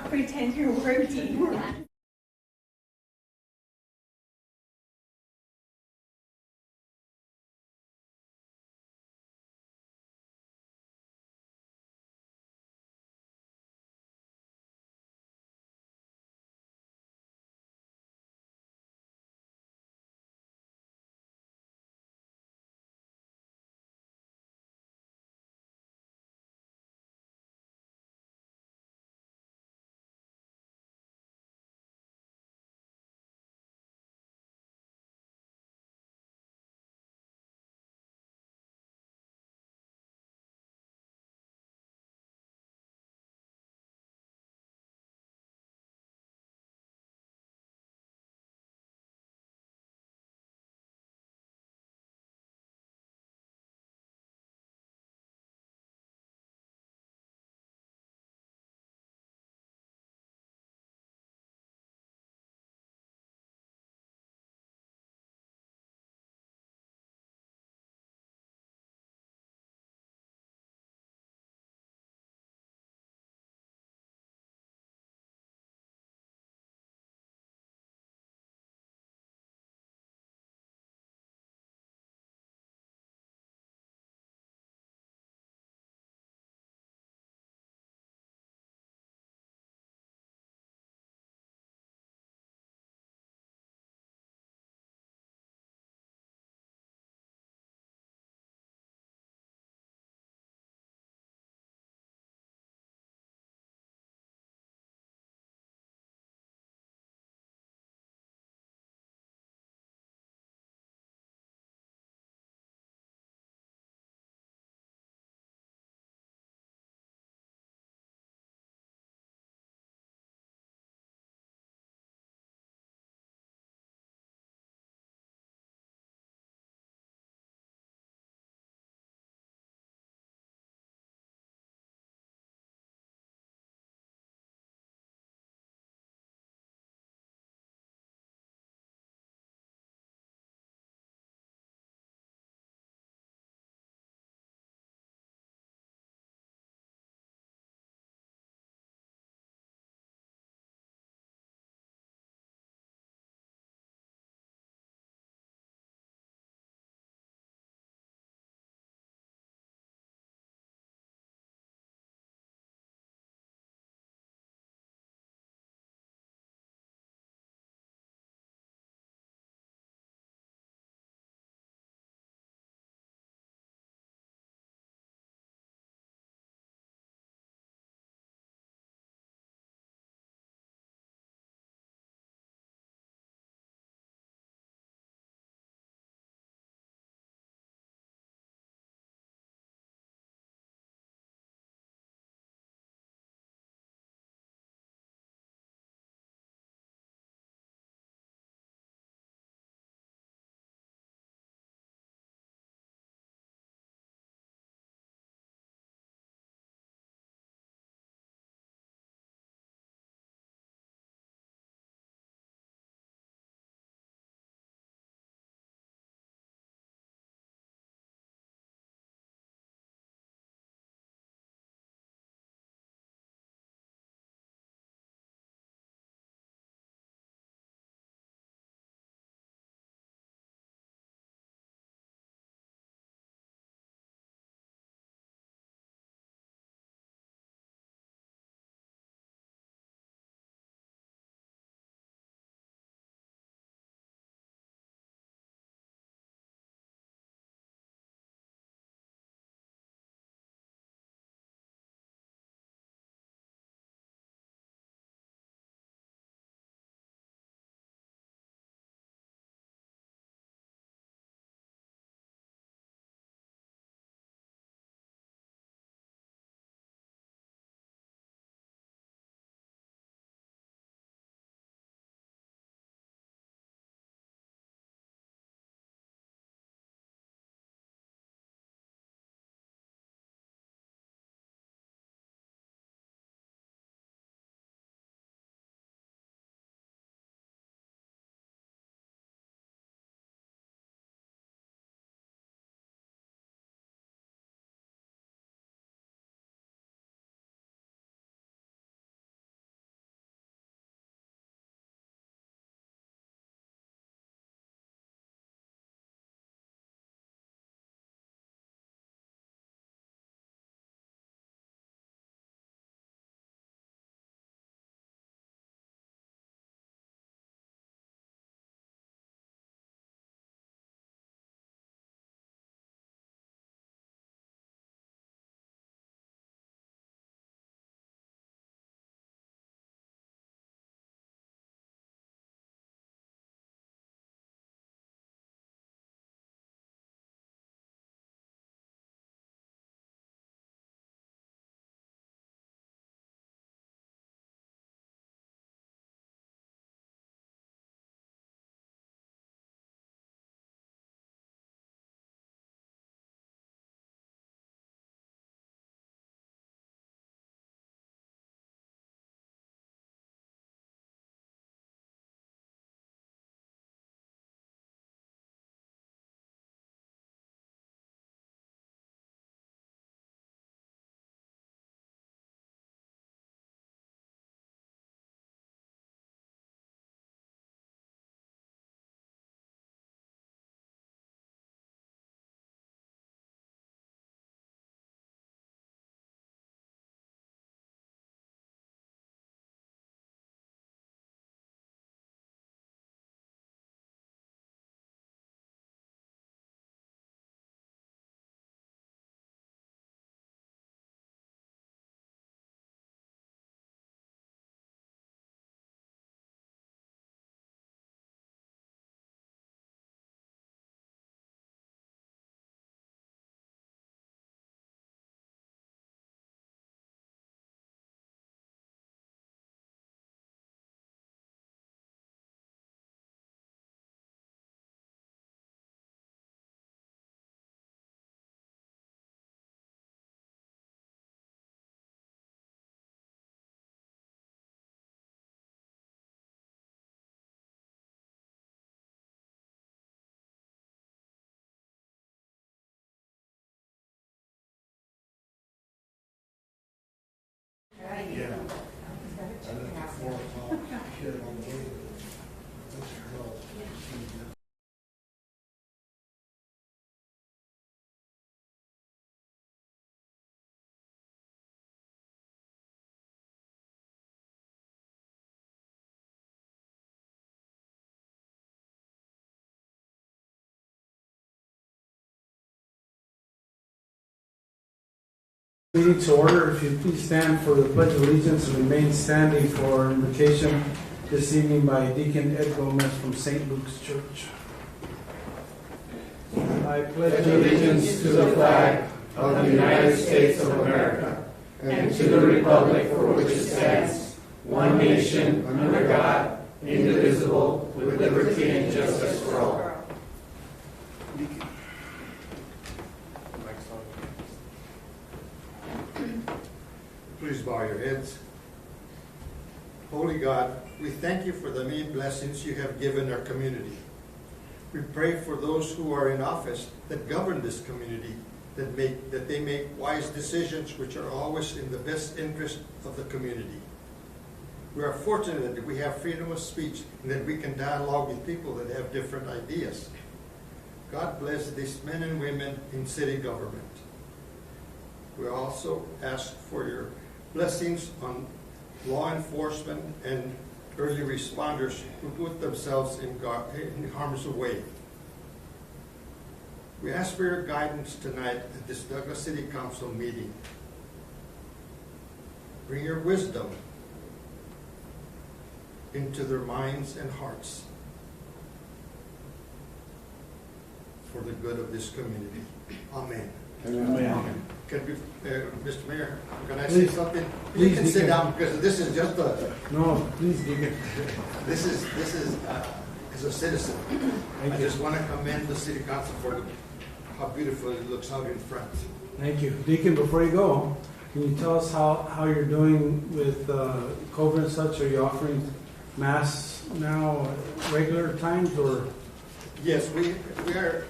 Pretend you're working. Meeting to order. If you please stand for the Pledge of Allegiance and remain standing for invocation this evening by Deacon Ed Gomez from St. Luke's Church. I pledge allegiance to the flag of the United States of America and to the republic for which it stands, one nation, under God, indivisible, with liberty and justice for all. Please bow your heads. Holy God, we thank you for the many blessings you have given our community. We pray for those who are in office that govern this community, that they make wise decisions which are always in the best interest of the community. We are fortunate that we have freedom of speech and that we can dialogue with people that have different ideas. God bless these men and women in city government. We also ask for your blessings on law enforcement and early responders who put themselves in harm's way. We ask for your guidance tonight at this Douglas City Council meeting. Bring your wisdom into their minds and hearts for the good of this community. Amen. Amen. Can we, Mr. Mayor, can I say something? You Please, can sit down because this is just No, please, Deacon. this is as a citizen. Thank I you. just want to commend the city council for how beautiful it looks out in front. Thank you. Deacon, before you go, can you tell us how you're doing with COVID and such? Are you offering masks now at regular times or? Yes, we are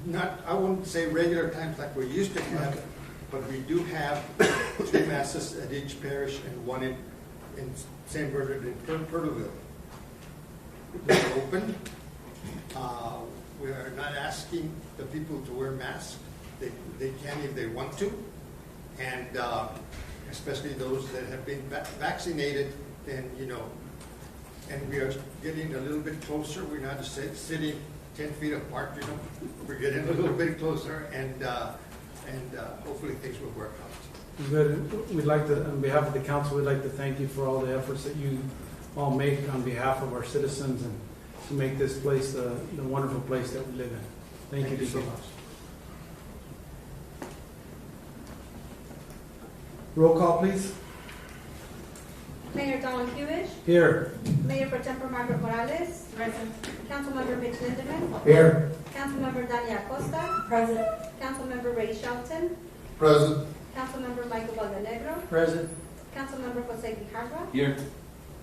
not, I wouldn't say regular times like we used to have, but we do have 3 masses at each parish and 1 in St. Bernard and Purtellville. They're open. We are not asking the people to wear masks. They can if they want to. And especially those that have been vaccinated, then, you know, and we are getting a little bit closer. We're not just sitting 10 feet apart, you know. We're getting a little bit closer, and hopefully things will work out. Good. We'd like to, on behalf of the council, we'd like to thank you for all the efforts that you all make on behalf of our citizens and to make this place the wonderful place that we live in. Thank you so much. Roll call, please. Mayor Donald Hewish, Here. Mayor Pro Tempore Margaret Morales, present. Councilmember Mitch Lindemann, Here. Councilmember Dania Acosta, present. Councilmember Ray Shelton, Present. Councilmember Michael Valdenegro, Present. Councilmember Jose Guijarro, Here.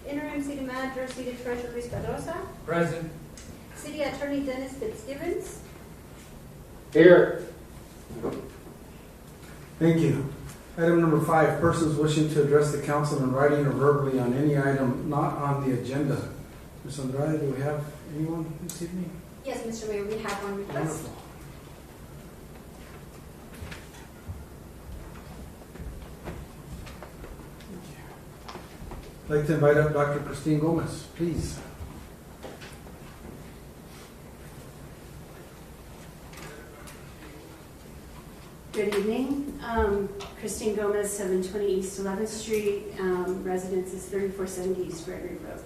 Interim City Manager, City Treasurer Luis Pedrosa, Present. City Attorney Dennis Fitzgibbons, Here. Thank you. Item number 5, persons wishing to address the council in writing or verbally on any item not on the agenda. Ms. Andrade, do we have anyone this evening? Yes, Mr. Mayor, we have one request. Wonderful. I'd like to invite up Dr. Christine Gomez, please. Good evening. Christine Gomez, 720 East 11th Street. Residence is 3470 East Gregory Road.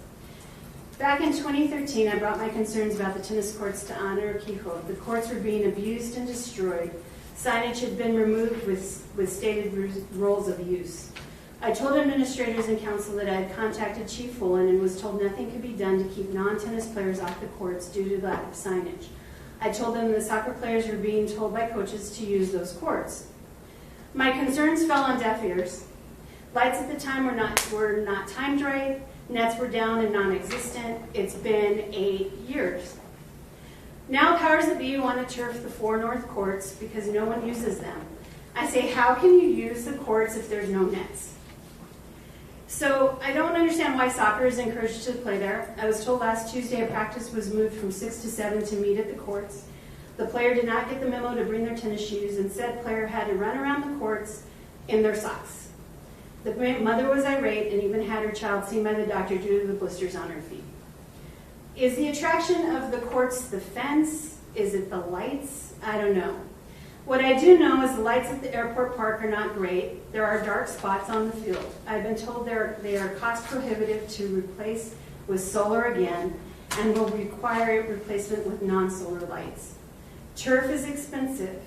Back in 2013, I brought my concerns about the tennis courts to Honor Quijote. The courts were being abused and destroyed. Signage had been removed with stated rules of use. I told administrators and council that I had contacted Chief Woolen and was told nothing could be done to keep non-tennis players off the courts due to lack of signage. I told them the soccer players were being told by coaches to use those courts. My concerns fell on deaf ears. Lights at the time were not timed right. Nets were down and non-existent. It's been 8 years. Now powers that be want to turf the 4 north courts because no one uses them. I say, how can you use the courts if there's no nets? So I don't understand why soccer is encouraged to play there. I was told last Tuesday a practice was moved from 6 to 7 to meet at the courts. The player did not get the memo to bring their tennis shoes, and said player had to run around the courts in their socks. The mother was irate and even had her child seen by the doctor due to the blisters on her feet. Is the attraction of the courts the fence? Is it the lights? I don't know. What I do know is the lights at the airport park are not great. There are dark spots on the field. I've been told they are cost prohibitive to replace with solar again and will require replacement with non-solar lights. Turf is expensive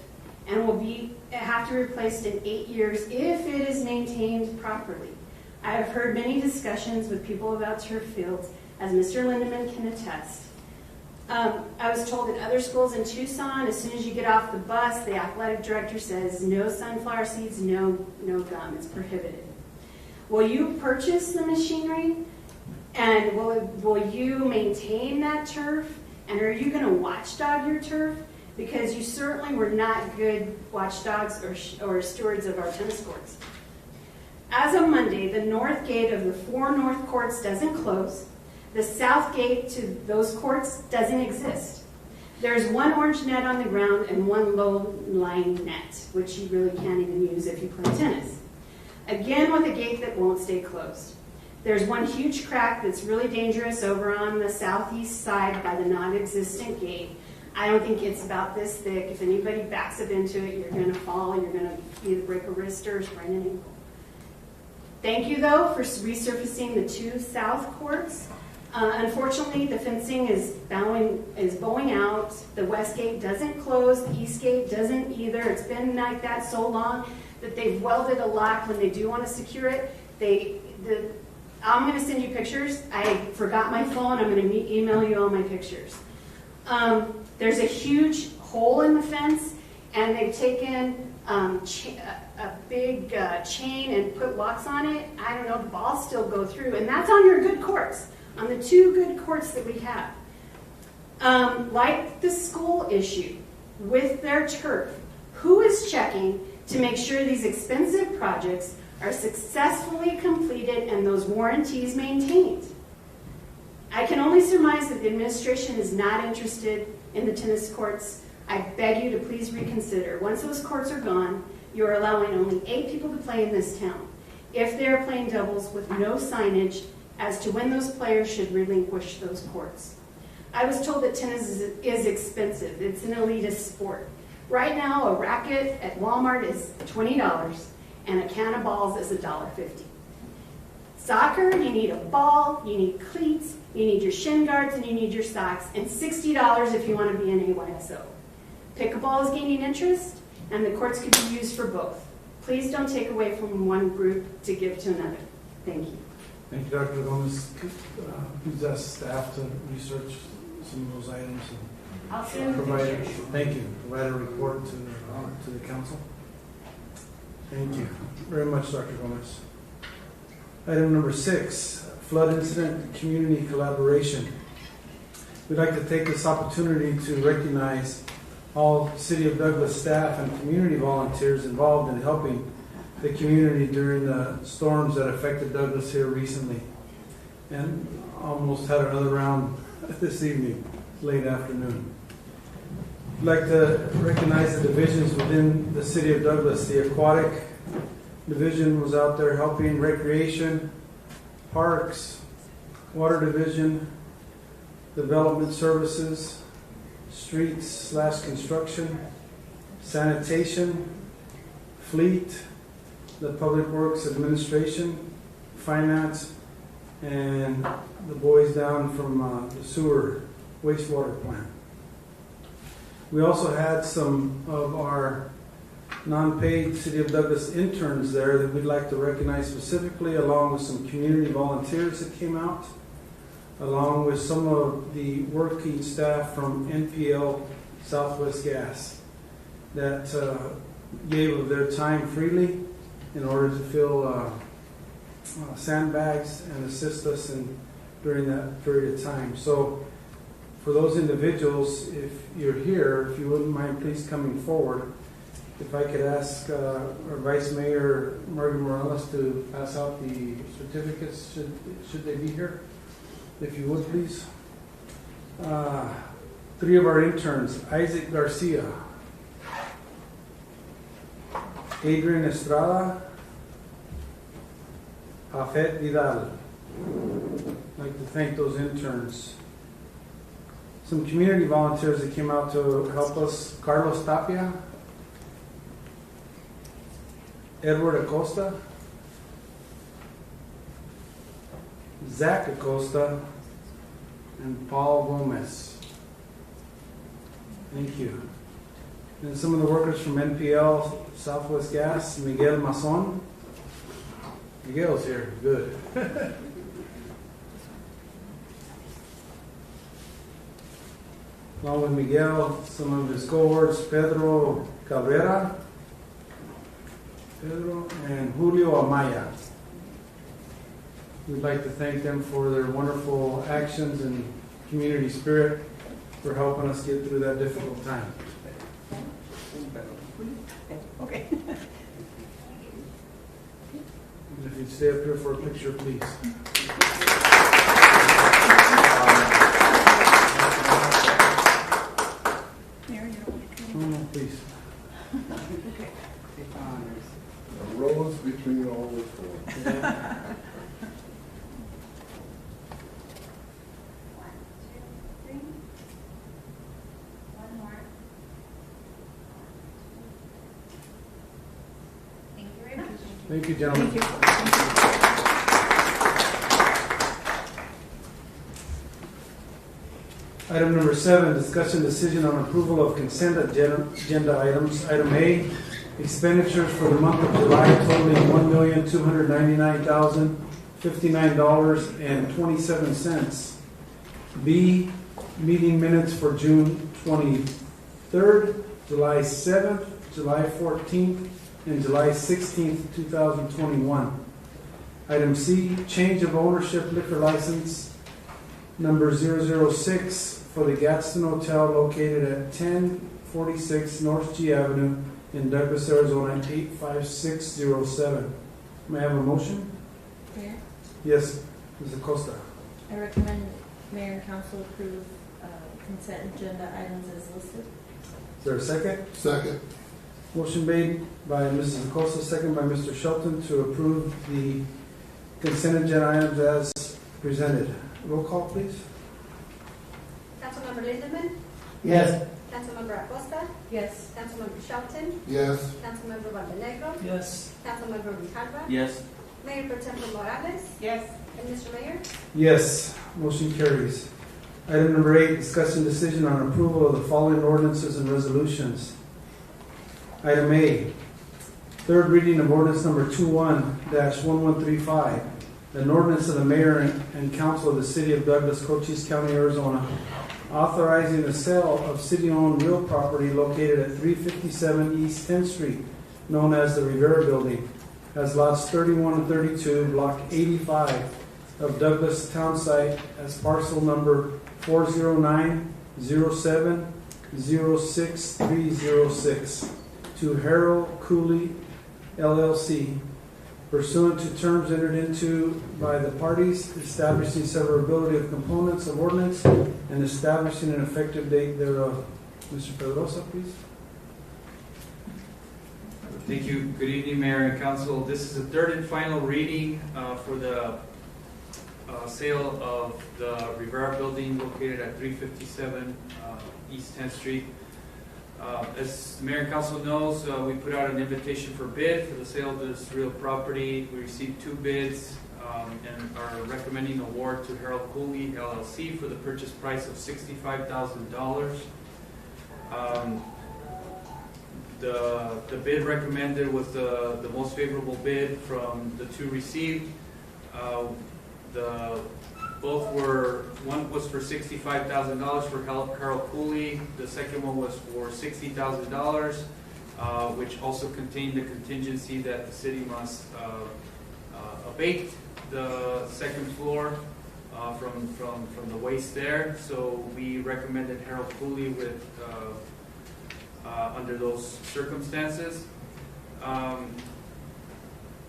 and will have to be replaced in 8 years if it is maintained properly. I have heard many discussions with people about turf fields, as Mr. Lindeman can attest. I was told at other schools in Tucson, as soon as you get off the bus, the athletic director says, no sunflower seeds, no gum, it's prohibited. Will you purchase the machinery? And will you maintain that turf? And are you going to watchdog your turf? Because you certainly were not good watchdogs or stewards of our tennis courts. As of Monday, the north gate of the 4 north courts doesn't close. The south gate to those courts doesn't exist. There's 1 orange net on the ground and 1 low-lying net, which you really can't even use if you play tennis. Again, with a gate that won't stay closed. There's 1 huge crack that's really dangerous over on the southeast side by the non-existent gate. I don't think it's about this thick. If anybody backs up into it, you're going to fall. You're going to either break a wrist or sprain an ankle. Thank you, though, for resurfacing the 2 south courts. Unfortunately, the fencing is bowing out. The west gate doesn't close. The east gate doesn't either. It's been like that so long that they've welded a lock when they do want to secure it. I'm going to send you pictures. I forgot my phone. I'm going to email you all my pictures. There's a huge hole in the fence, and they've taken a big chain and put locks on it. I don't know, the balls still go through, and that's on your good courts, on the 2 good courts that we have. Like the school issue with their turf, who is checking to make sure these expensive projects are successfully completed and those warranties maintained? I can only surmise that the administration is not interested in the tennis courts. I beg you to please reconsider. Once those courts are gone, you're allowing only 8 people to play in this town. If they're playing doubles with no signage as to when those players should relinquish those courts. I was told that tennis is expensive. It's an elitist sport. Right now, a racket at Walmart is $20 and a can of balls is $1.50. Soccer, you need a ball, you need cleats, you need your shin guards, and you need your socks, and $60 if you want to be an AYSO. Pickleball is gaining interest, and the courts could be used for both. Please don't take away from one group to give to another. Thank you. Thank you, Dr. Gomez. Please ask staff to research some of those items and I'll send the provide. pictures. Thank you. Provide a report to the council. Thank you very much, Dr. Gomez. Item number 6, flood incident community collaboration. We'd like to take this opportunity to recognize all City of Douglas staff and community volunteers involved in helping the community during the storms that affected Douglas here recently. And almost had another round this evening, late afternoon. I'd like to recognize the divisions within the City of Douglas. The aquatic division was out there helping, recreation, parks, water division, development services, streets/construction, sanitation, fleet, the public works administration, finance, and the boys down from the sewer wastewater plant. We also had some of our non-paid City of Douglas interns there that we'd like to recognize specifically, along with some community volunteers that came out, along with some of the working staff from NPL Southwest Gas that gave of their time freely in order to fill sandbags and assist us during that period of time. So for those individuals, if you're here, if you wouldn't mind please coming forward. If I could ask our Vice Mayor Margaret Morales to pass out the certificates, should they be here? If you would, please. 3 of our interns: Isaac Garcia, Adrian Estrada, Afet Vidal. I'd like to thank those interns. Some community volunteers that came out to help us: Carlos Tapia, Edward Acosta, Zach Acosta, and Paul Gomez. Thank you. And some of the workers from NPL Southwest Gas, Miguel Mason. Miguel's here, good. Along with Miguel, some of his cohorts, Pedro Cabrera, and Julio Amaya. We'd like to thank them for their wonderful actions and community spirit for helping us get through that difficult time. Okay. And if you'd stay up here for a picture, please. Mary, you don't want to come? Oh, no, please. Okay. A rose between all the four. One more. Thank you very much. Thank you, gentlemen. Thank you. Item number 7, discussion decision on approval of consent agenda items. Item A, expenditures for the month of July totaling $1,299,059.27. B, meeting minutes for June 23rd, July 7th, July 14th, and July 16th, 2021. Item C, change of ownership liquor license number 006 for the Gadsden Hotel located at 1046 North G Avenue in Douglas, Arizona, 85607. May I have a motion? Mayor, Yes, Ms. Acosta. I recommend Mayor and Council approve consent agenda items as listed. Is there a second? Second. Motion made by Mrs. Acosta, second by Mr. Shelton to approve the consent agenda items as presented. Roll call, please. Councilmember Lindemann, Yes. Councilmember Acosta, Yes. Councilmember Shelton, Yes. Councilmember Montenegro, Yes. Councilmember Grijalva, Yes. Mayor Pro Tempore Morales, Yes. and Mr. Mayor. Yes, motion carries. Item number 8, discussion decision on approval of the following ordinances and resolutions. Item A, third reading of ordinance number 21-1135, an ordinance of the mayor and council of the city of Douglas, Cochise County, Arizona, authorizing the sale of city-owned real property located at 357 East 10th Street, known as the Rivera Building, as lots 31 and 32, block 85 of Douglas Town Site as parcel number 409-07-06306 to Harold Cooley LLC, pursuant to terms entered into by the parties, establishing severability of components of ordinance and establishing an effective date thereof. Mr. Pedrosa, please. Thank you. Good evening, Mayor and Council. This is the third and final reading for the sale of the Rivera Building located at 357 East 10th Street. As the Mayor and Council knows, we put out an invitation for bid for the sale of this real property. We received 2 bids and are recommending award to Harold Cooley LLC for the purchase price of $65,000. The bid recommended was the most favorable bid from the 2 received. Both were, one was for $65,000 for Harold Cooley. The second one was for $60,000, which also contained the contingency that the city must abate the second floor from the waste there. So we recommended Harold Cooley with under those circumstances.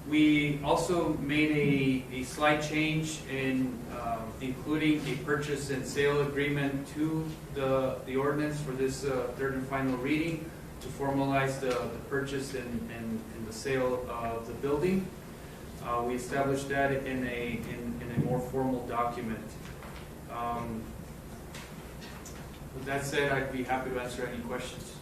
We also made a slight change in including a purchase and sale agreement to the ordinance for this third and final reading to formalize the purchase and the sale of the building. We established that in a more formal document. With that said, I'd be happy to answer any questions.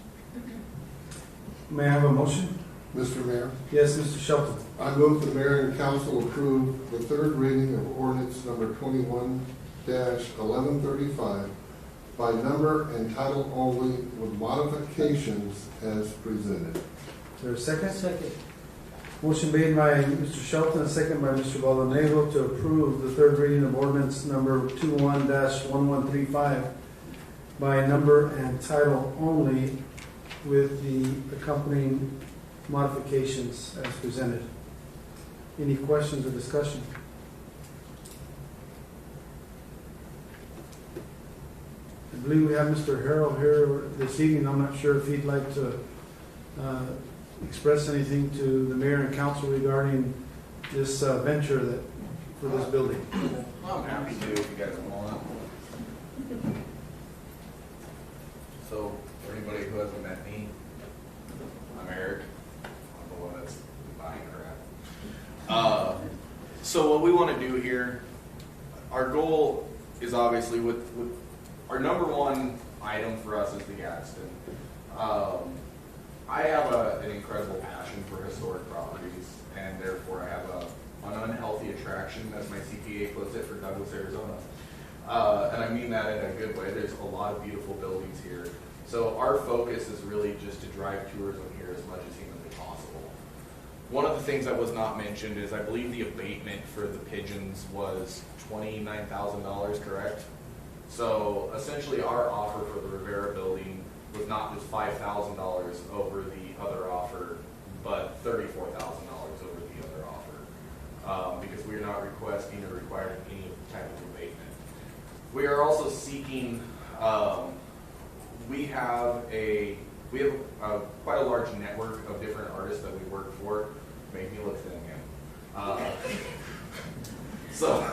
May I have a motion? Mr. Mayor, Yes, Mr. Shelton. I move the mayor and council approve the third reading of ordinance number 21-1135 by number and title only with modifications as presented. Is there a second? Second. Motion made by Mr. Shelton, a second by Mr. Baldonado to approve the third reading of ordinance number 21-1135 by number and title only with the accompanying modifications as presented. Any questions or discussion? I believe we have Mr. Harrell here this evening. I'm not sure if he'd like to express anything to the mayor and council regarding this venture that for this building. I'm happy to if you guys want. So, for anybody who hasn't met me, I'm Eric. I'm the one that's buying crap. So what we want to do here, our goal is obviously with our number one item for us is the Gadsden. I have an incredible passion for historic properties, and therefore I have an unhealthy attraction, as my CPA puts it, for Douglas, Arizona. And I mean that in a good way. There's a lot of beautiful buildings here. So our focus is really just to drive tourism here as much as humanly possible. One of the things that was not mentioned is I believe the abatement for the pigeons was $29,000, correct? So essentially our offer for the Rivera building was not just $5,000 over the other offer, but $34,000 over the other offer, because we are not requesting or requiring any type of abatement. We are also seeking, we have quite a large network of different artists that we work for. Make me look thin again. So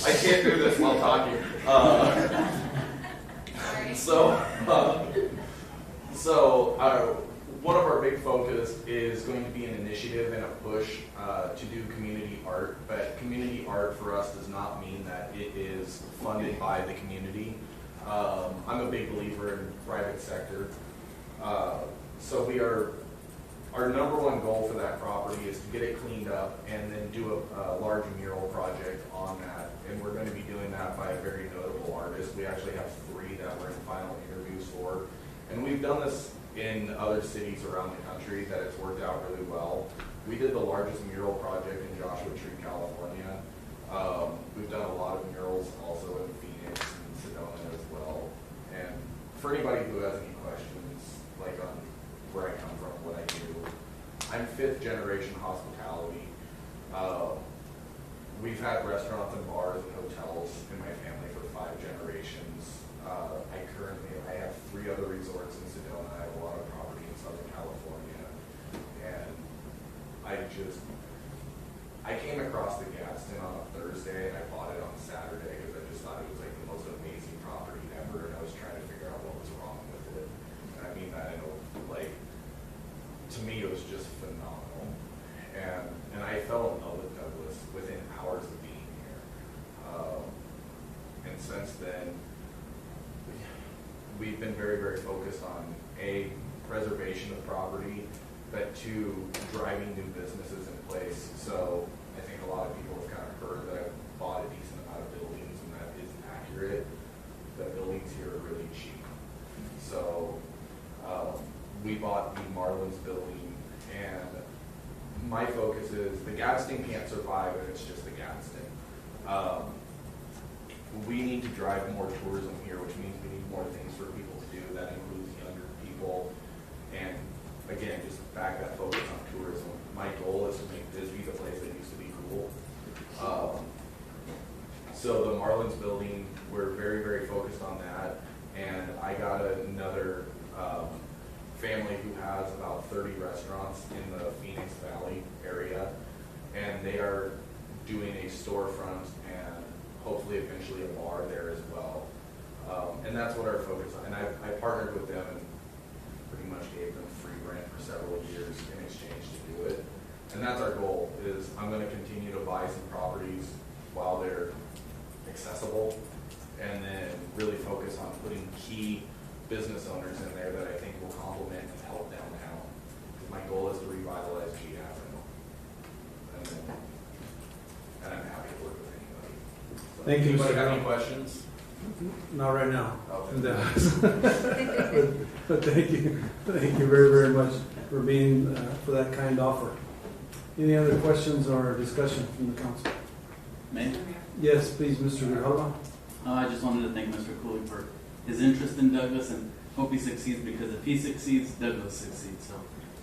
I can't do this while talking. One of our big focus is going to be an initiative and a push to do community art, but community art for us does not mean that it is funded by the community. I'm a big believer in private sector. Our number one goal for that property is to get it cleaned up and then do a large mural project on that. And we're going to be doing that by a very notable artist. We actually have 3 that we're in final interviews for. And we've done this in other cities around the country that it's worked out really well. We did the largest mural project in Joshua Tree, California. We've done a lot of murals also in Phoenix and Sedona as well. And for anybody who has any questions, like on where I come from, what I do, I'm 5th generation hospitality. We've had restaurants and bars and hotels in my family for 5 generations. I have 3 other resorts in Sedona. I have a lot of property in Southern California. And I came across the Gadsden on a Thursday and I bought it on Saturday because I just thought it was like the most amazing property ever, and I was trying to figure out what was wrong with it. And I mean that in a, to me it was just phenomenal. And I fell in love with Douglas within hours of being here. And since then, we've been very, very focused on preservation of property, but 2, driving new businesses in place. So I think a lot of people have kind of heard that I've bought a decent amount of buildings, and that is accurate. The buildings here are really cheap. So we bought the Marlins building, and my focus is the Gadsden can't survive if it's just the Gadsden. We need to drive more tourism here, which means we need more things for people to do. That includes younger people. And again, just back that focus on tourism. My goal is to make Bisbee the place that used to be cool. So the Marlins building, we're very, very focused on that. And I got another family who has about 30 restaurants in the Phoenix Valley area. And they are doing a storefront and hopefully eventually a bar there as well. And that's what our focus on. And I partnered with them and pretty much gave them free rent for several years in exchange to do it. And that's our goal, is I'm going to continue to buy some properties while they're accessible, and then really focus on putting key business owners in there that I think will complement and help downtown. Thank you, Anybody Mr. have any Hill. questions? Not right now. Okay. But thank you very, very much for being, for that kind offer. Any other questions or discussion from the council? Mayor? Yes, please, Mr. Grijalva. I just wanted to thank Mr. Cooley for his interest in Douglas and hope he succeeds, because if he succeeds, Douglas succeeds. So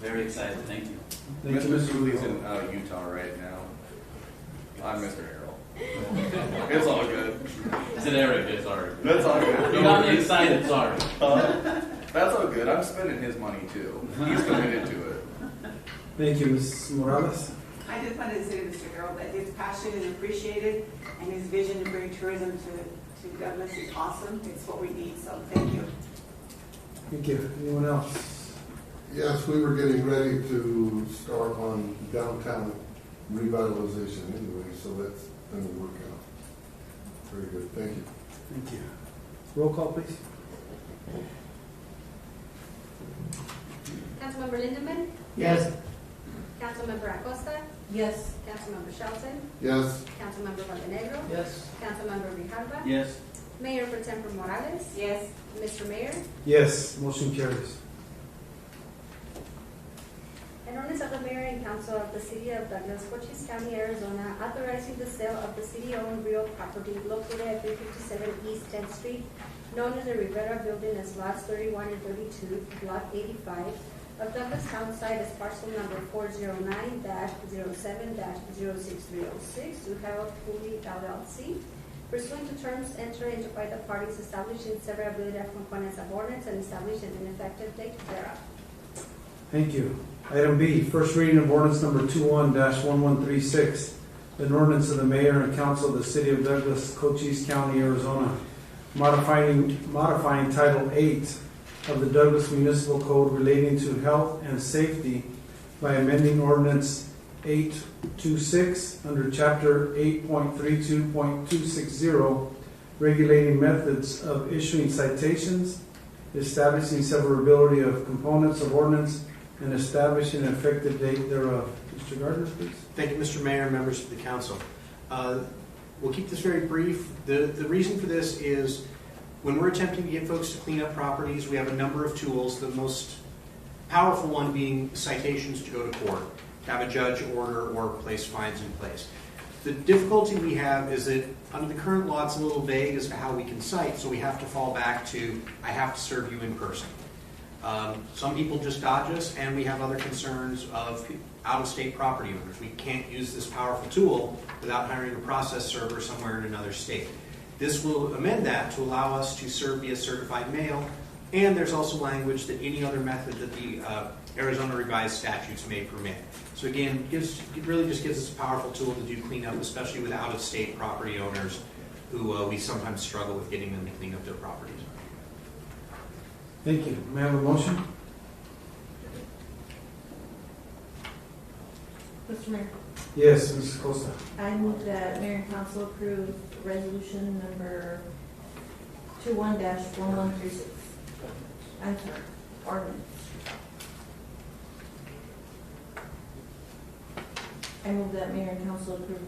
very excited. Thank you. Thank you, Mr. Mr. Cooley's in Grijalva. Utah right now. I'm Mr. Harrell. It's all good. It's an Eric. It's alright. That's all good. You got me excited. Sorry. That's all good. I'm spending his money too. He's committed to it. Thank you, Ms. Morales. I just wanted to say to Mr. Harold that his passion is appreciated and his vision to bring tourism to Douglas is awesome. It's what we need, so thank you. Thank you. Anyone else? Yes, we were getting ready to start on downtown revitalization anyway, so that's going to work out. Very good, thank you. Thank you. Roll call, please. Councilmember Lindemann, Yes. Councilmember Acosta, Yes. Councilmember Shelton, Yes, Councilmember Montenegro, Yes. Councilmember Grijalva, Yes. Mayor Pro Tempore Morales, Yes. Mr. Mayor. Yes, motion carries. An ordinance of the mayor and council of the city of Douglas, Cochise County, Arizona, authorizing the sale of the city-owned real property located at 357 East 10th Street, known as the Rivera Building, as lots 31 and 32, block 85, of Douglas Town Site as parcel number 409-07-06306 to Harold Cooley LLC, pursuant to terms entered into by the parties, establishing severability of components of ordinance and establishing an effective date thereof. Thank you. Item B, first reading of ordinance number 21-1136, an ordinance of the mayor and council of the city of Douglas, Cochise County, Arizona, modifying Title 8 of the Douglas Municipal Code relating to health and safety by amending ordinance 826 under chapter 8.32.260, regulating methods of issuing citations, establishing severability of components of ordinance, and establishing an effective date thereof. Mr. Gardner, please. Thank you, Mr. Mayor and members of the council. We'll keep this very brief. The reason for this is when we're attempting to get folks to clean up properties, we have a number of tools, the most powerful one being citations to go to court, to have a judge order or place fines in place. The difficulty we have is that under the current law, it's a little vague as to how we can cite, so we have to fall back to, I have to serve you in person. Some people just dodge us, and we have other concerns of out-of-state property owners. We can't use this powerful tool without hiring a process server somewhere in another state. This will amend that to allow us to serve via certified mail, and there's also language that any other method that the Arizona revised statutes may permit. So again, it really just gives us a powerful tool to do cleanup, especially with out-of-state property owners who we sometimes struggle with getting them to clean up their properties. Thank you. May I have a motion? Mr. Mayor, Yes, Mrs. Costa. I move that mayor and council approve resolution number 21-1136. I'm sorry, ordinance. I move that mayor and council approve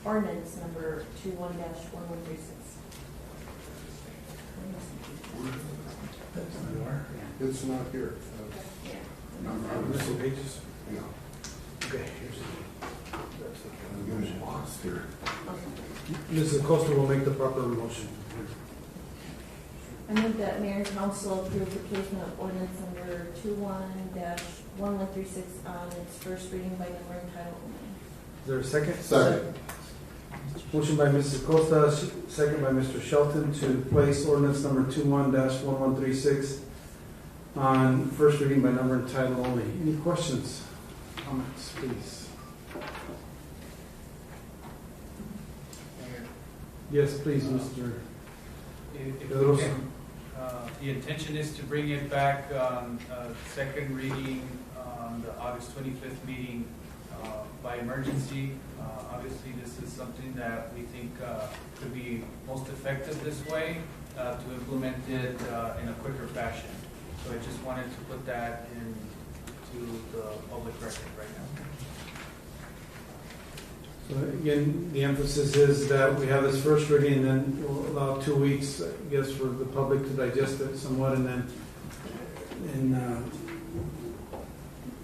ordinance number 21-1136. it's not here. Mr. Pages. Yeah, Okay. I'm getting lost here. Mrs. Costa will make the proper motion. I move that mayor and council approve the placement of ordinance number 21-1136 on its first reading by number and title only. Is there a second? Second. Motion by Mrs. Costa, second by Mr. Shelton to place ordinance number 21-1136 on first reading by number and title only. Any questions, comments, please? Yes, please, Mr. If we Pedrosa. can, the intention is to bring it back on second reading on the August 25th meeting by emergency. Obviously, this is something that we think could be most effective this way to implement it in a quicker fashion. So I just wanted to put that into the public record right now. So again, the emphasis is that we have this first reading, and then we'll allow 2 weeks, I guess, for the public to digest it somewhat, and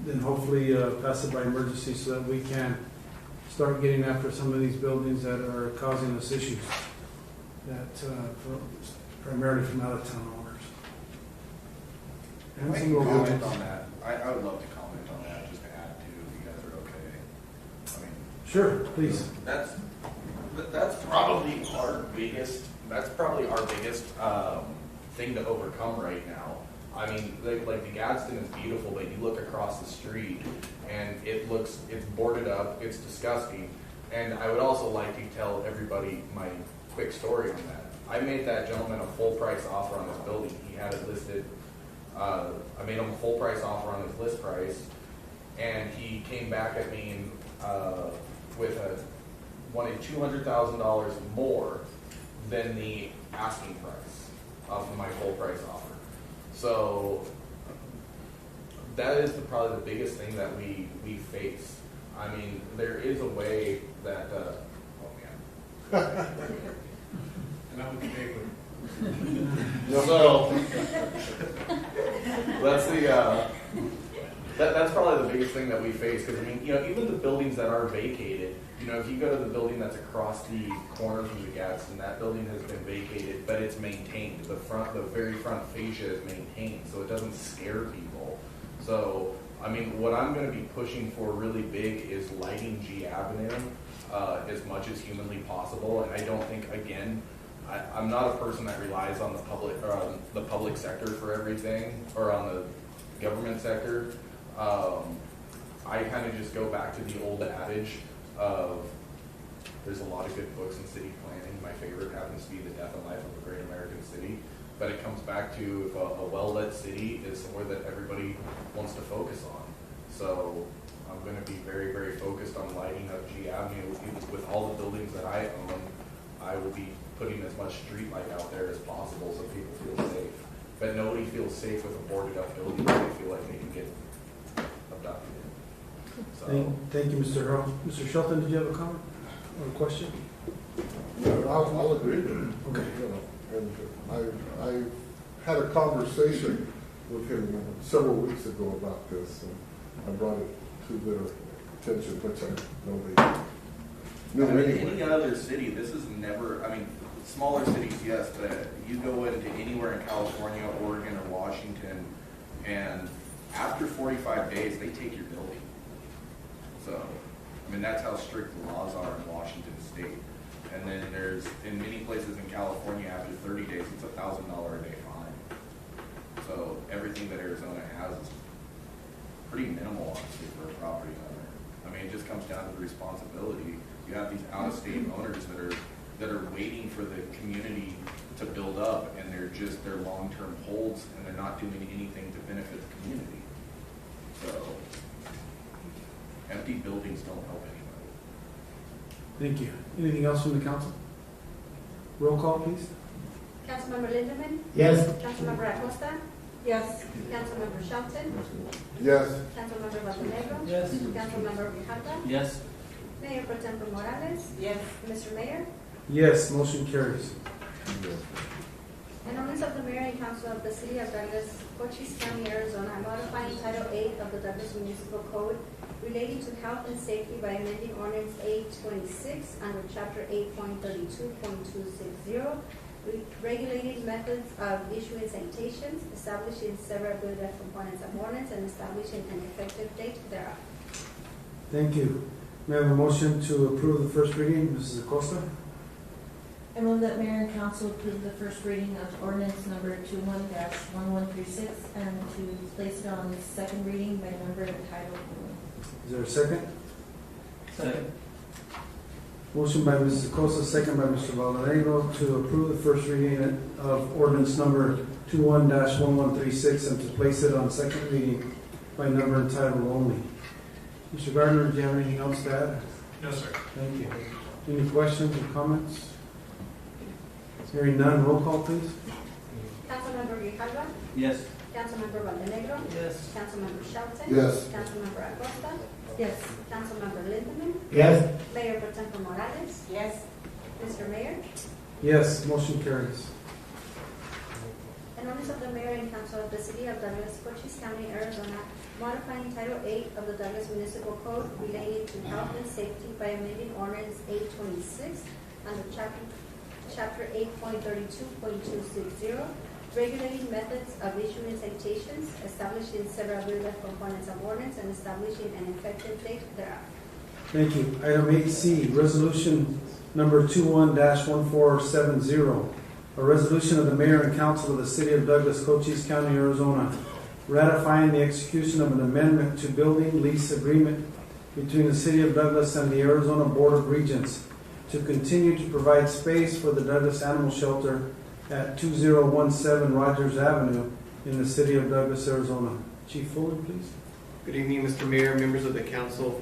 then hopefully pass it by emergency so that we can start getting after some of these buildings that are causing us issues, primarily from out-of-town owners. And I some can local comment ones. on that. I would love to comment on that, just to add to, if you guys are okay. I mean, Sure, please. that's probably our biggest, thing to overcome right now. I mean, like the Gadsden is beautiful, but you look across the street and it's boarded up, it's disgusting. And I would also like to tell everybody my quick story on that. I made that gentleman a full price offer on this building. He had it listed, I made him a full price offer on his list price, and he came back at me wanted $200,000 more than the asking price of my full price offer. So that is probably the biggest thing that we face. I mean, there is a way that, oh man. And I'm okay with So that's probably the biggest thing that we face, because I mean, even the buildings that are vacated, if you go to the building that's across the corner from the Gadsden, that building has been vacated, but it's maintained. The very front fascia is maintained, so it doesn't scare people. So, I mean, what I'm going to be pushing for really big is lighting G Avenue as much as humanly possible. And I don't think, again, I'm not a person that relies on the public sector for everything, or on the government sector. I kind of just go back to the old adage of, there's a lot of good books in city planning. My favorite happens to be The Death and Life of a Great American City. But it comes back to, if a well-lit city is somewhere that everybody wants to focus on. So I'm going to be very, very focused on lighting up G Avenue. With all the buildings that I own, I will be putting as much street light out there as possible so people feel safe. But nobody feels safe with a boarded up building. They feel like they can get abducted. So. Thank you, Mr. Earl. Mr. Shelton, did you have a comment or a question? I'll agree with him. Okay. And I had a conversation with him several weeks ago about this, and I brought it to their attention, which I know they knew anyway. Any other city, this is never, I mean, smaller cities, yes, but you go into anywhere in California, Oregon, or Washington, and after 45 days, they take your building. So, I mean, that's how strict the laws are in Washington State. And then there's, in many places in California, after 30 days, it's $1,000 a day fine. So everything that Arizona has is pretty minimal, honestly, for a property owner. I mean, it just comes down to the responsibility. You have these out-of-state owners that are waiting for the community to build up, and they're long-term holds, and they're not doing anything to benefit the community. So empty buildings don't help anybody. Thank you. Anything else from the council? Roll call, please. Councilmember Lindemann? Yes. Councilmember Acosta? Yes. Councilmember Shelton? Yes. Councilmember Montenegro? Yes. Councilmember Grijalva? Yes. Mayor Pro Tempore Morales? Yes. Mr. Mayor? Yes, motion carries. An ordinance of the mayor and council of the city of Douglas, Cochise County, Arizona, modifying Title 8 of the Douglas Municipal Code relating to health and safety by amending ordinance 826 under Chapter 8.32.260, regulating methods of issuing citations, establishing severability of components of ordinance, and establishing an effective date thereof. Thank you. May I have a motion to approve the first reading? Mrs. Acosta? I move that mayor and council approve the first reading of ordinance number 21-1136 and to place it on second reading by number and title only. Is there a second? Second. Motion by Mrs. Acosta, second by Mr. Valderego to approve the first reading of ordinance number 21-1136 and to place it on second reading by number and title only. Mr. Gardner, do you have anything else to add? No, sir. Thank you. Any questions or comments? Hearing none, roll call, please. Councilmember Grijalva? Yes. Councilmember Montenegro. Yes. Councilmember Shelton. Yes. Councilmember Acosta. Yes. Councilmember Lindemann. Yes. Mayor Pro Tem Morales. Yes. Mr. Mayor. Yes, motion carries. An ordinance of the mayor and council of the city of Douglas, Cochise County, Arizona, modifying Title 8 of the Douglas Municipal Code relating to health and safety by amending ordinance 826 under chapter 8.32.260, regulating methods of issuing citations, establishing severability components of ordinance, and establishing an effective date thereof. Thank you. Item 8C, resolution number 21-1470. A resolution of the mayor and council of the city of Douglas, Cochise County, Arizona, ratifying the execution of an amendment to building lease agreement between the city of Douglas and the Arizona Board of Regents to continue to provide space for the Douglas Animal Shelter at 2017 Rogers Avenue in the city of Douglas, Arizona. Chief Fuller, please. Good evening, Mr. Mayor, members of the council.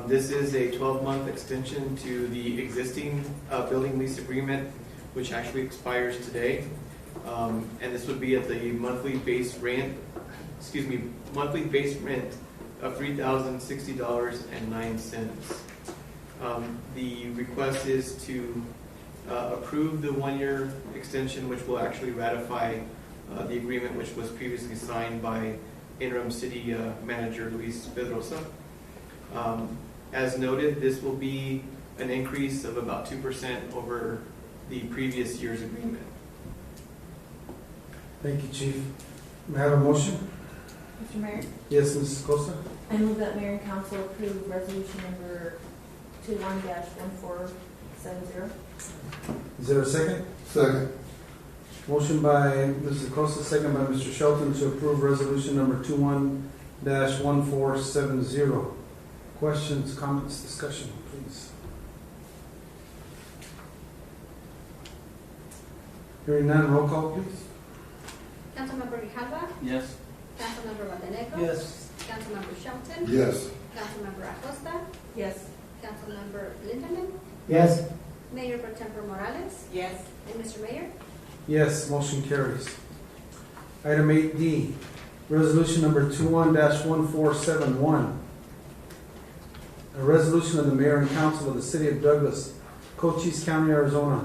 This is a 12-month extension to the existing building lease agreement, which actually expires today. And this would be at the monthly base rent of $3,060.09. The request is to approve the one-year extension, which will actually ratify the agreement which was previously signed by interim city manager Luis Pedrosa. As noted, this will be an increase of about 2% over the previous year's agreement. Thank you, Chief. May I have a motion? Mr. Mayor, Yes, Mrs. Costa. I move that mayor and council approve resolution number 21-1470. Is there a second? Second. Motion by Mrs. Costa, second by Mr. Shelton to approve resolution number 21-1470. Questions, comments, discussion, please. Hearing none, roll call, please. Councilmember Grijalva. Yes. Councilmember Montenegro. Yes. Councilmember Shelton. Yes. Councilmember Acosta. Yes. Councilmember Lindemann. Yes. Mayor Pro Tem Morales. Yes. And Mr. Mayor. Yes, motion carries. Item 8D, resolution number 21-1471. A resolution of the mayor and council of the city of Douglas, Cochise County, Arizona,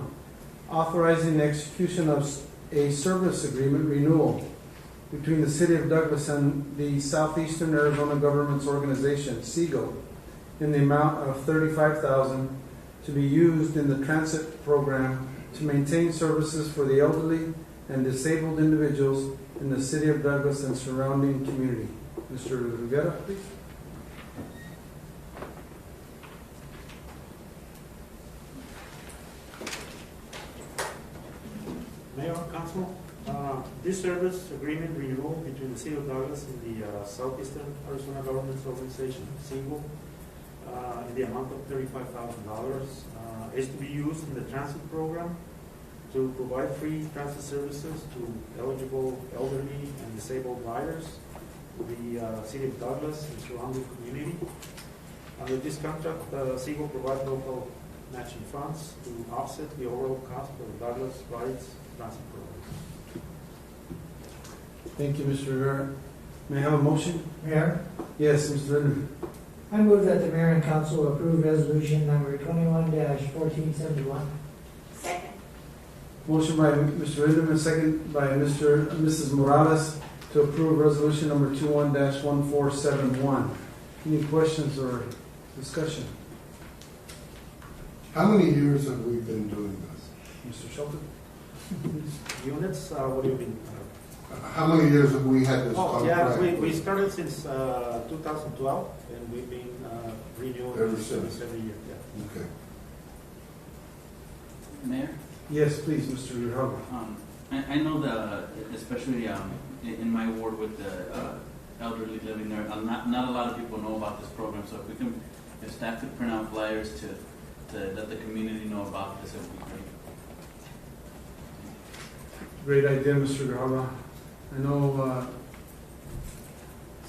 authorizing the execution of a service agreement renewal between the city of Douglas and the Southeastern Arizona Governments Organization, SEGO, in the amount of $35,000 to be used in the transit program to maintain services for the elderly and disabled individuals in the city of Douglas and surrounding community. Mr. Rivera, please. Mayor, Council, this service agreement renewal between the City of Douglas and the Southeastern Arizona Government Organization, SEGO, in the amount of $35,000 is to be used in the transit program to provide free transit services to eligible elderly and disabled riders to the City of Douglas and surrounding community. Under this contract, SEGO provides local matching funds to offset the overall cost of the Douglas Rides transit program. Thank you, Mr. Rivera. May I have a motion? Mayor, Yes, Mr. Lindemann. I move that the mayor and council approve resolution number 21-1471. Second. Motion by Mr. Lindemann, second by Mrs. Morales to approve resolution number 21-1471. Any questions or discussion? How many years have we been doing this? Mr. Shelton? Units, what do you mean? How many years have we had this Oh, yeah, contract? we started since 2012, and we've been renewing Ever this service since. every year. Yeah. Okay. Mayor? Yes, please, Mr. Grijalva. I know that, especially in my ward with the elderly living there, not a lot of people know about this program, so if staff could print out flyers to let the community know about this, it would be great. Great idea, Mr. Grijalva. I know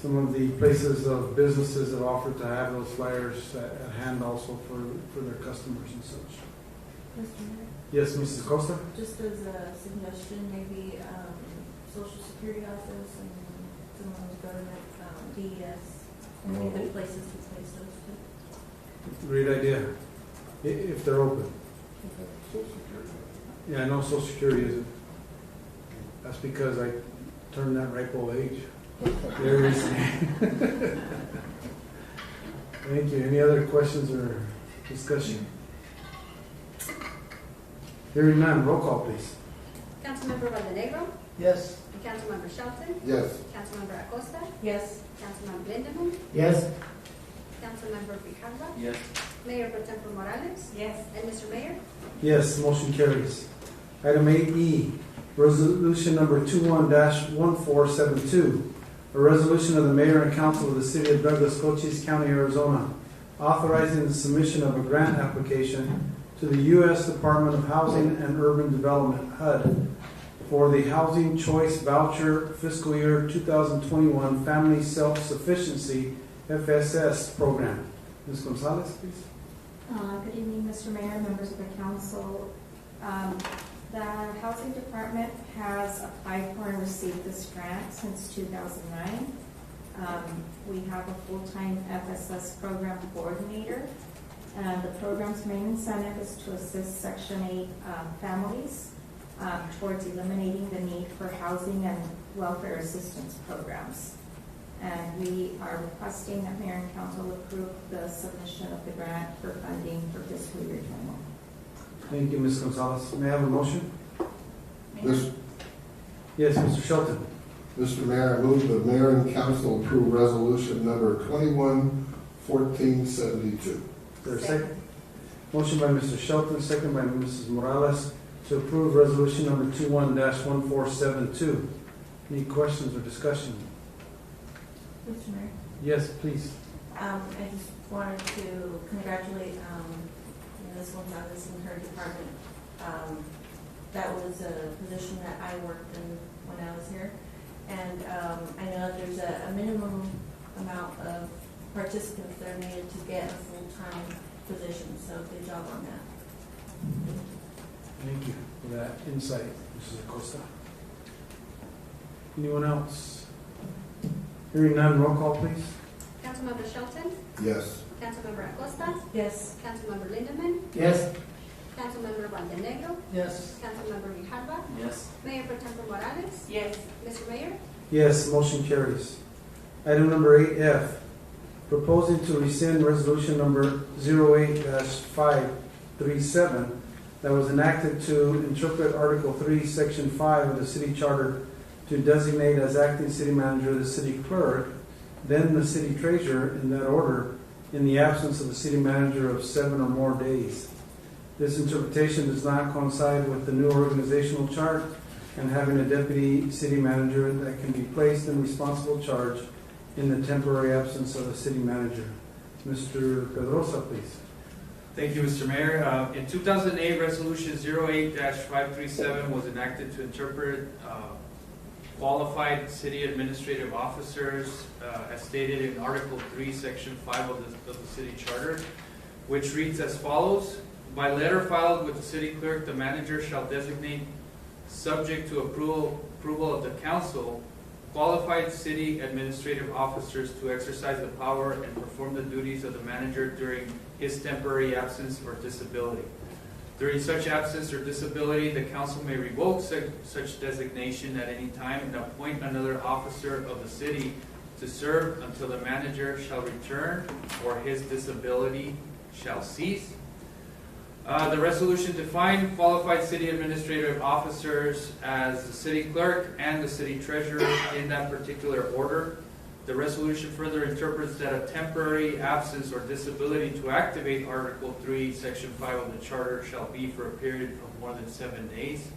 some of the places of businesses have offered to have those flyers at hand also for their customers and such. Mr. Mayor, Yes, Mrs. Costa? just as a suggestion, maybe Social Security office and some of those government, DES, and any other places to place those to. Great idea. If they're open. Social Security. Yeah, I know Social Security isn't. That's because I turned that ripe old age. Very recently. Thank you. Any other questions or discussion? Hearing none, roll call please. Councilmember Valdenegro, Yes. Councilmember Shelton, Yes. Councilmember Acosta, Yes. Councilmember Lindemann, Yes. Councilmember Grijalva, Yes. Mayor Pro Tempore Morales, Yes. and Mr. Mayor. Yes, motion carries. Item 8E, resolution number 21-1472. A resolution of the mayor and council of the city of Douglas, Cochise County, Arizona, authorizing the submission of a grant application to the U.S. Department of Housing and Urban Development, HUD, for the Housing Choice Voucher Fiscal Year 2021 Family Self-Sufficiency FSS Program. Ms. Gonzalez, please. Good evening, Mr. Mayor, members of the council. The Housing Department has applied for and received this grant since 2009. We have a full-time FSS program coordinator. The program's main incentive is to assist Section 8 families towards eliminating the need for housing and welfare assistance programs. And we are requesting that Mayor and Council approve the submission of the grant for funding for fiscal year 21. Thank you, Ms. Gonzalez. May I have a motion? This, Yes, Mr. Shelton. Mr. Mayor, I move the mayor and council approve resolution number 21-1472. Is there a second? Motion by Mr. Shelton, second by Mrs. Morales to approve resolution number 21-1472. Any questions or discussion? Mr. Mayor? Yes, please. I just wanted to congratulate Ms. Gonzalez and her department. That was a position that I worked in when I was here. And I know that there's a minimum amount of participants that are needed to get a full-time position. So good job on that. Thank you for that insight, Mrs. Acosta. Anyone else? Hearing none, roll call, please. Councilmember Shelton, Yes. Councilmember Acosta, Yes. Councilmember Lindemann, Yes. Councilmember Valdenegro, Yes. Councilmember Grijalva, Yes. Mayor Pro Tempore Morales, Yes. Mr. Mayor. Yes, motion carries. Item number 8F, proposing to rescind resolution number 08-537 that was enacted to interpret Article 3, Section 5 of the city charter to designate as acting city manager the city clerk, then the city treasurer in that order, in the absence of the city manager of 7 or more days. This interpretation does not coincide with the new organizational chart and having a deputy city manager that can be placed in responsible charge in the temporary absence of a city manager. Mr. Pedrosa, please. Thank you, Mr. Mayor. In 2008, Resolution 08-537 was enacted to interpret qualified city administrative officers as stated in Article 3, Section 5 of the city charter, which reads as follows. By letter filed with the city clerk, the manager shall designate, subject to approval of the council, qualified city administrative officers to exercise the power and perform the duties of the manager during his temporary absence or disability. During such absence or disability, the council may revoke such designation at any time and appoint another officer of the city to serve until the manager shall return or his disability shall cease. The resolution defined qualified city administrative officers as the city clerk and the city treasurer in that particular order. The resolution further interprets that a temporary absence or disability to activate Article 3, Section 5 of the Charter shall be for a period of more than 7 days.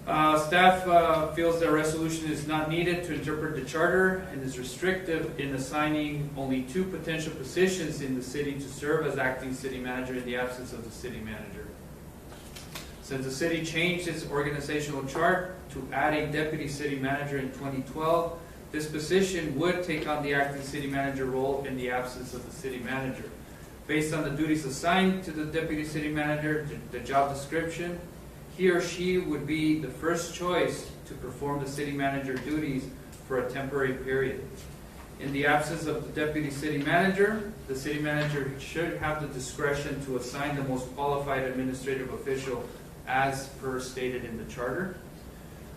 Staff feels the resolution is not needed to interpret the Charter and is restrictive in assigning only 2 potential positions in the city to serve as acting city manager in the absence of the city manager. Since the city changed its organizational chart to add a deputy city manager in 2012, this position would take on the acting city manager role in the absence of the city manager. Based on the duties assigned to the deputy city manager, the job description, he or she would be the first choice to perform the city manager duties for a temporary period. In the absence of the deputy city manager, the city manager should have the discretion to assign the most qualified administrative official as per stated in the charter.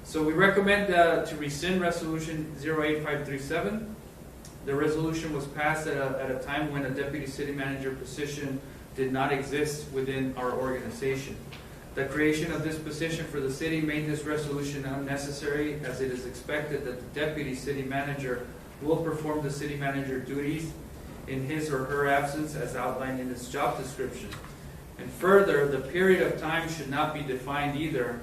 So we recommend to rescind Resolution 08537. The resolution was passed at a time when a deputy city manager position did not exist within our organization. The creation of this position for the city made this resolution unnecessary, as it is expected that the deputy city manager will perform the city manager duties in his or her absence as outlined in its job description. And further, the period of time should not be defined either,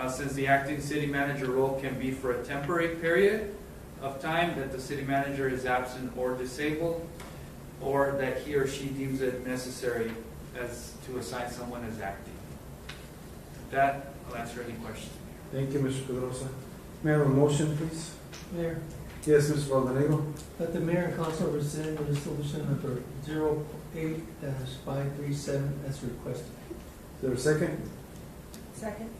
since the acting city manager role can be for a temporary period of time that the city manager is absent or disabled, or that he or she deems it necessary as to assign someone as acting. With that, I'll answer any questions. Thank you, Mr. Pedrosa. May I have a motion, please? Mayor, Yes, Mr. Valdenego. that the mayor and council rescind resolution number 08-537 as requested. Is there a second? Second.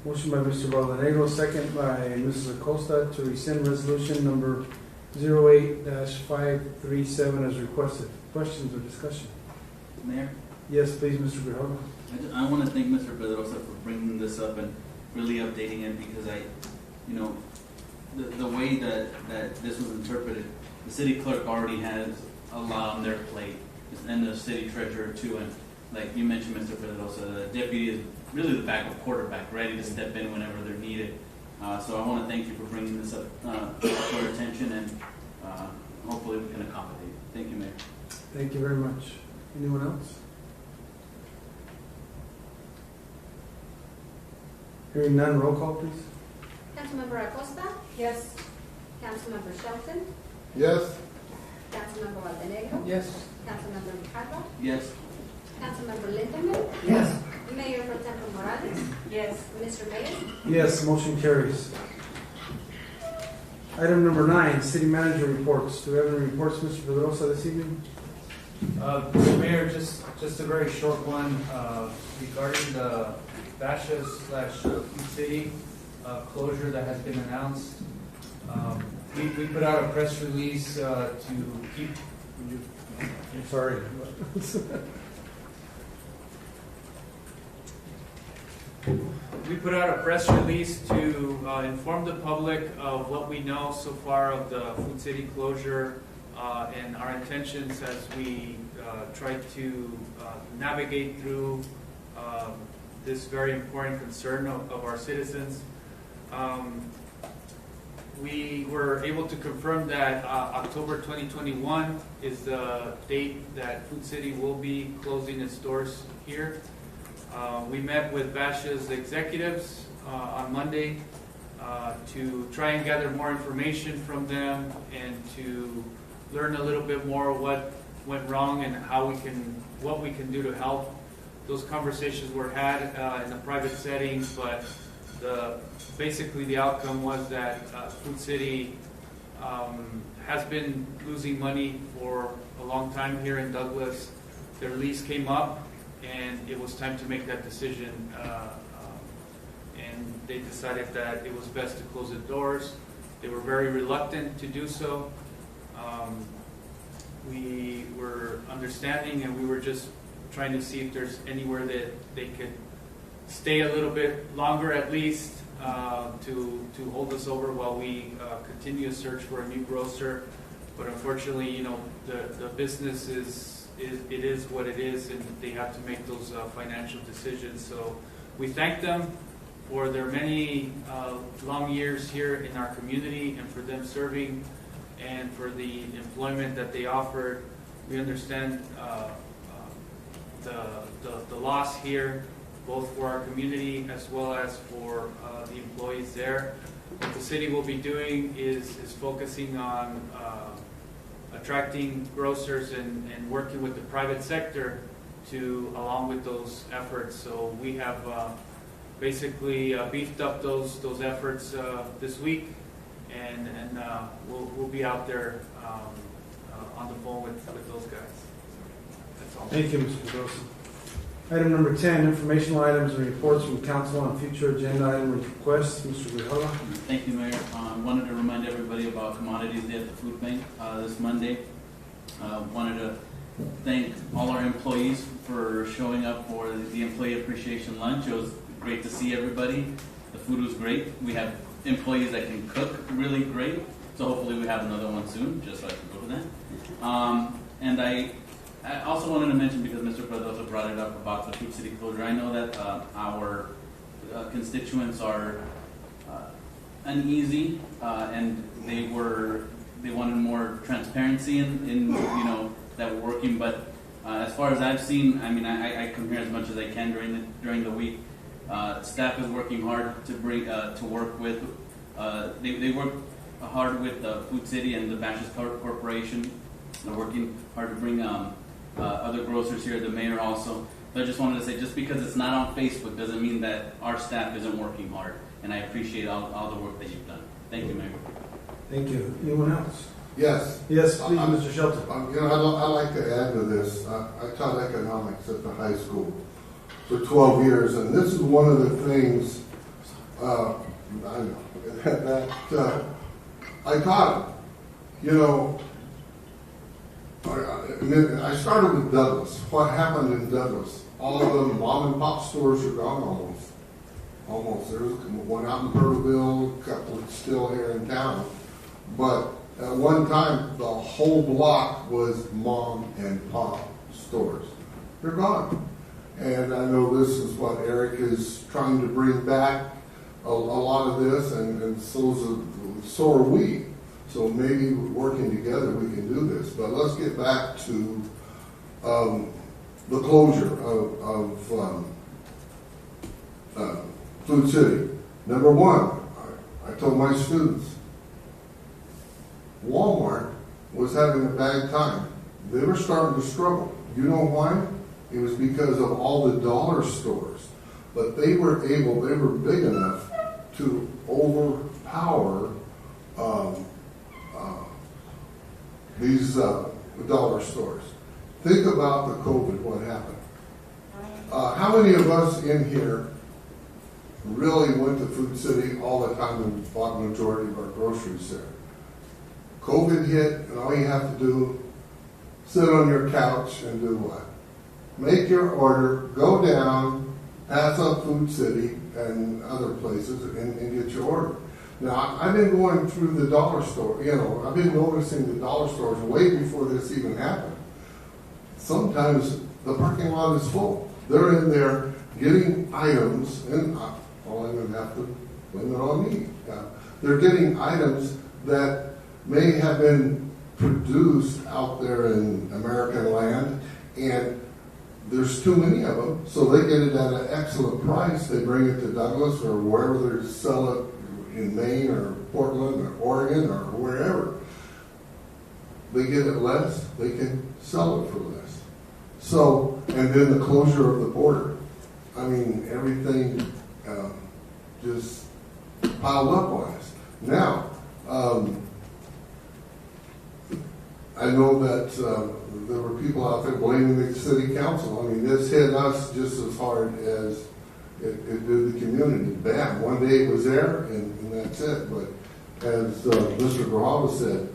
Motion by Mr. Valdenego, second by Mrs. Acosta to rescind resolution number 08-537 as requested. Questions or discussion? Mayor, Yes, please, Mr. Grijalva. I want to thank Mr. Pedrosa for bringing this up and really updating it, because the way that this was interpreted, the city clerk already has a lot on their plate, and the city treasurer too. And like you mentioned, Mr. Pedrosa, the deputy is really the backup quarterback, ready to step in whenever they're needed. So I want to thank you for bringing this up to our attention, and hopefully we can accommodate. Thank you, Mayor. Thank you very much. Anyone else? Hearing none, roll call, please. Councilmember Acosta? Yes. Councilmember Shelton? Yes. Councilmember Valdenego? Yes. Councilmember Grijalva? Yes. Councilmember Lindemann? Yes. Mayor Pro Tempore Morales? Yes. Mr. Mayor? Yes, motion carries. Item number 9, city manager reports. Do we have any reports, Mr. Pedrosa, this evening? Mr. Mayor, just a very short one regarding the Basha/Food City closure that has been announced. We put out a press release to keep. I'm sorry. We put out a press release to inform the public of what we know so far of the Food City closure and our intentions as we try to navigate through this very important concern of our citizens. We were able to confirm that October 2021 is the date that Food City will be closing its doors here. We met with Basha's executives on Monday to try and gather more information from them and to learn a little bit more what went wrong and what we can do to help. Those conversations were had in a private setting, but basically the outcome was that Food City has been losing money for a long time here in Douglas. Their lease came up, and it was time to make that decision, and they decided that it was best to close the doors. They were very reluctant to do so. We were understanding, and we were just trying to see if there's anywhere that they could stay a little bit longer at least to hold us over while we continue to search for a new grocer. But unfortunately, the business is what it is, and they have to make those financial decisions. So we thank them for their many long years here in our community and for them serving and for the employment that they offered. We understand the loss here, both for our community as well as for the employees there. What the city will be doing is focusing on attracting grocers and working with the private sector along with those efforts. So we have basically beefed up those efforts this week, and we'll be out there on the phone with those guys. That's all. Thank you, Mr. Pedrosa. Item number 10, informational items and reports from council on future agenda item requests. Mr. Grijalva. Thank you, Mayor. I wanted to remind everybody about Commodities Day at the Food Bank this Monday. Wanted to thank all our employees for showing up for the Employee Appreciation Lunch. It was great to see everybody. The food was great. We have employees that can cook really great, so hopefully we have another one soon, just so I can go to that. And I also wanted to mention, because Mr. Cardozo brought it up about the Food City closure, I know that our constituents are uneasy, and they wanted more transparency in that we're working. But as far as I've seen, I mean, I come here as much as I can during the week. Staff is working hard to bring to work with. They work hard with the Food City and the Bashes Corporation. They're working hard to bring other grocers here. The mayor also. So I just wanted to say, just because it's not on Facebook doesn't mean that our staff isn't working hard. And I appreciate all the work that you've done. Thank you, Mayor. Thank you. Anyone else? Yes. Yes, please, Mr. Shelton. I'd like to add to this. I taught economics at the high school for 12 years, and this is one of the things I know that I taught. I started with Douglas. What happened in Douglas? All of the mom and pop stores are gone almost. There's one out in Purville, a couple still here in town. But at one time, the whole block was mom and pop stores. They're gone. And I know this is what Eric is trying to bring back, a lot of this, and so are we. So maybe working together we can do this. But let's get back to the closure of Food City. Number one, I told my students, Walmart was having a bad time. They were starting to struggle. You know why? It was because of all the dollar stores. But they were big enough to overpower these dollar stores. Think about the COVID, what happened. How many of us in here really went to Food City all the time and bought the majority of our groceries there? COVID hit, and all you have to do, sit on your couch and do what? Make your order, go down, pass up Food City and other places, and get your order. Now, I've been going through the dollar store, I've been noticing the dollar stores way before this even happened. Sometimes the parking lot is full. They're in there getting items, and all I'm going to have to blame it on me. They're getting items that may have been produced out there in American land, and there's too many of them, so they get it at an excellent price. They bring it to Douglas or wherever they sell it in Maine or Portland or Oregon or wherever. They get it less, they can sell it for less. So, and then the closure of the border. I mean, everything just piled up on us. Now, I know that there were people out there blaming the city council. I mean, this hit us just as hard as it did the community. Bam, one day it was there, and that's it. But as Mr. Grajava said,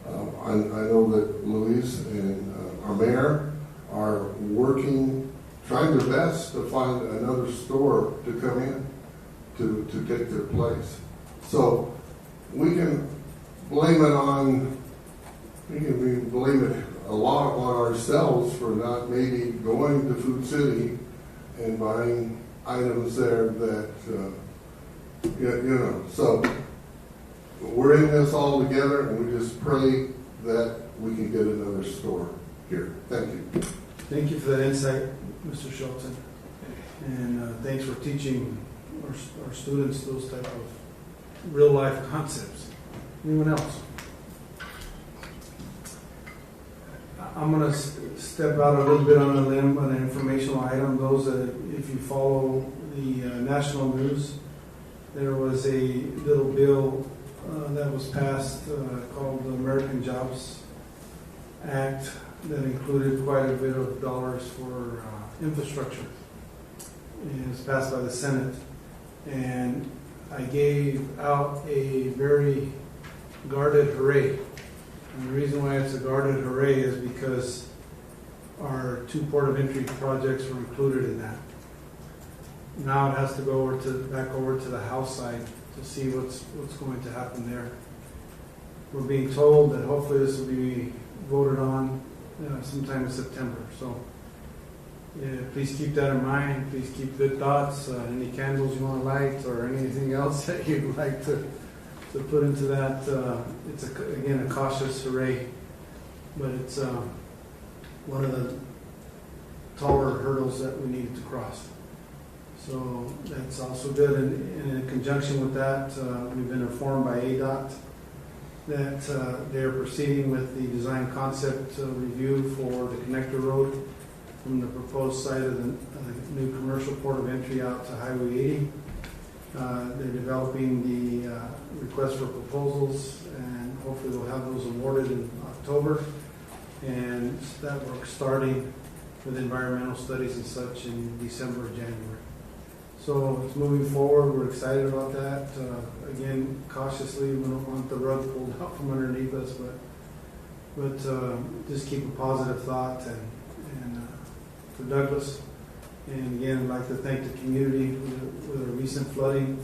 I know that Luis and our mayor are working, trying their best to find another store to come in to take their place. So we can blame it on. We can blame it a lot on ourselves for not maybe going to Food City and buying items there that, So we're in this all together, and we just pray that we can get another store here. Thank you. Thank you for that insight, Mr. Shelton. And thanks for teaching our students those type of real-life concepts. Anyone else? I'm going to step out a little bit on a limb on an informational item. Those that, if you follow the national news, there was a little bill that was passed called the American Jobs Act that included quite a bit of dollars for infrastructure. It was passed by the Senate. And I gave out a very guarded hooray. And the reason why it's a guarded hooray is because our 2 port of entry projects were included in that. Now it has to go back over to the House side to see what's going to happen there. We're being told that hopefully this will be voted on sometime in September. So please keep that in mind. Please keep good thoughts. Any candles you want to light or anything else that you'd like to put into that. It's again a cautious hooray, but it's one of the taller hurdles that we needed to cross. So that's also good. And in conjunction with that, we've been informed by ADOT that they're proceeding with the design concept review for the connector road from the proposed site of the new commercial port of entry out to Highway 80. They're developing the request for proposals, and hopefully we'll have those awarded in October. And that work starting with environmental studies and such in December or January. So it's moving forward. We're excited about that. Again, cautiously, we don't want the rug pulled out from underneath us, but just keep a positive thought and for Douglas. And again, I'd like to thank the community with the recent flooding.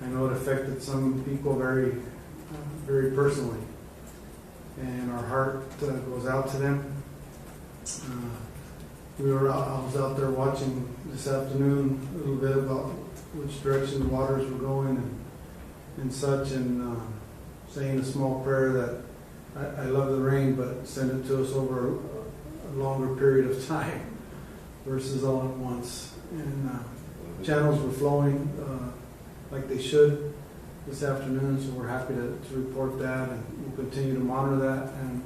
I know it affected some people very, very personally, and our heart goes out to them. I was out there watching this afternoon a little bit about which direction the waters were going and such, and saying a small prayer that I love the rain, but send it to us over a longer period of time versus all at once. And channels were flowing like they should this afternoon, so we're happy to report that, and we'll continue to monitor that and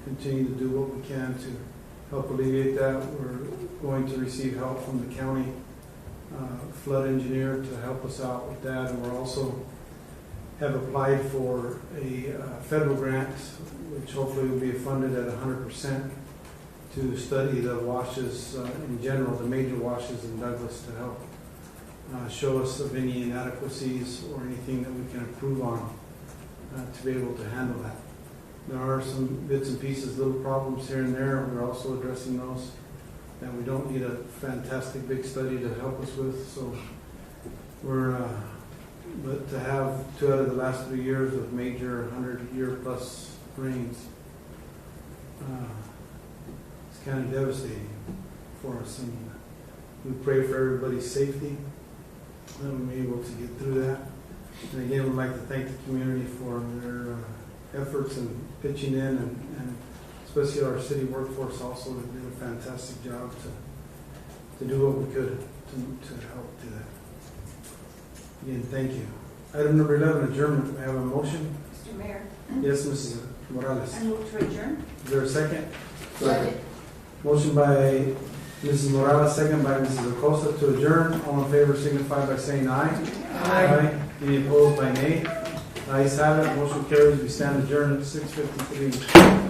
continue to do what we can to help alleviate that. We're going to receive help from the county flood engineer to help us out with that, and we're also have applied for a federal grant, which hopefully will be funded at 100% to study the washes in general, the major washes in Douglas, to help show us of any inadequacies or anything that we can improve on to be able to handle that. There are some bits and pieces, little problems here and there. We're also addressing those, and we don't need a fantastic big study to help us with. So but to have 2 out of the last 3 years of major 100-year plus rains, it's kind of devastating for us. And we pray for everybody's safety, that we'll be able to get through that. And again, we'd like to thank the community for their efforts and pitching in, and especially our city workforce also did a fantastic job to do what we could to help do that. Again, thank you. Item number 11, adjournment. I have a motion. Mr. Mayor, Yes, Mrs. Morales. I move to adjourn. Is there a second? Second. Motion by Mrs. Morales, second by Mrs. Acosta to adjourn. All in favor signify by saying aye. Aye. Any opposed by nay? Ayes have it. Motion carries. We stand adjourned at 6:53.